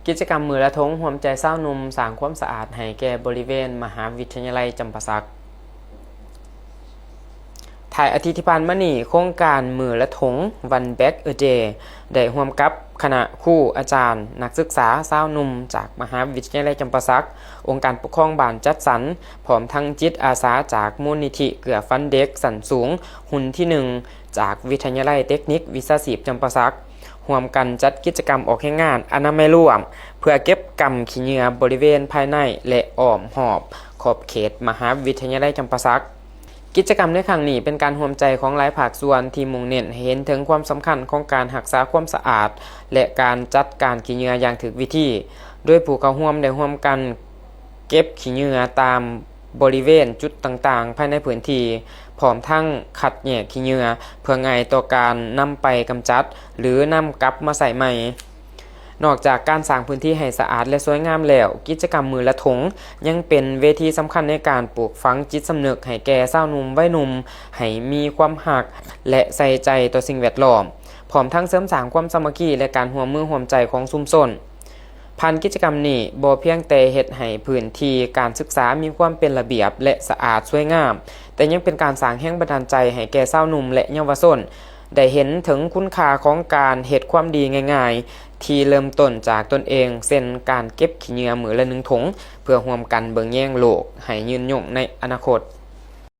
กิจกรรมมือละทงห่วมใจเศร้านุ่มสร้างความสะอาดให้แก่บริเวณมหาวิทยาลัยจำปาสักถ่ายอาทิตย์ที่ผ่านมานี้โครงการมือละทงวันแบ็กเดย์ได้ร่วมกับคณะครูอาจารย์นักศึกษาเศร้านุ่มจากมหาวิทยาลัยจำปาสักองค์การปกครองบ้านจัดสรรพร้อมทั้งจิตอาสาจากมูลนิธิเกือฟันเด็กสันสูงหุ่นที่1จากวิทยาลัยเทคนิควิชาชีพจำปาสักร่วมกันจัดกิจกรรมออกแห่งงานอนามัยร่วมเพื่อเก็บกำขี้เหงื่อบริเวณภายในและอ้อมหอบขอบเขตมหาวิทยาลัยจำปาสักกิจกรรมในครั้งนี้เป็นการร่วมใจของหลายภาคส่วนที่มุ่งเน้นให้เห็นถึงความสำคัญของการรักษาความสะอาดและการจัดการขี้เหงื่ออย่างถูกวิธีโดยผู้เข้าร่วมได้ร่วมกันเก็บขี้เหงื่อตามบริเวณจุดต่างๆภายในพื้นที่พร้อมทั้งคัดแยกขี้เหงื่อเพื่อง่ายต่อการนำไปกำจัดหรือนำกลับมาใส่ใหม่นอกจากการสร้างพื้นที่ให้สะอาดและสวยงามแล้วกิจกรรมมือละถงยังเป็นเวทีสำคัญในการปลูกฝังจิตสำนึกให้แก่สาวหนุ่มวัยหนุ่มให้มีความหักและใส่ใจต่อสิ่งแวดล้อมพร้อมทั้งเสริมสร้างความสามัคคีและการร่วมมือร่วมใจของชุมชนผ่านกิจกรรมนี้บ่เพียงแต่เฮ็ดให้พื้นที่การศึกษามีความเป็นระเบียบและสะอาดสวยงามแต่ยังเป็นการสร้างแรงบันดาลใจให้แก่สาวหนุ่มและเยาวชนได้เห็นถึงคุณค่าของการเฮ็ดความดีง่ายๆที่เริ่มต้นจากตนเองเช่นการเก็บขี้เหงื่อมื้อละ1ถุงเพื่อร่วมกันเบิ่งแย่งโลกให้ยืนยงในอนาคต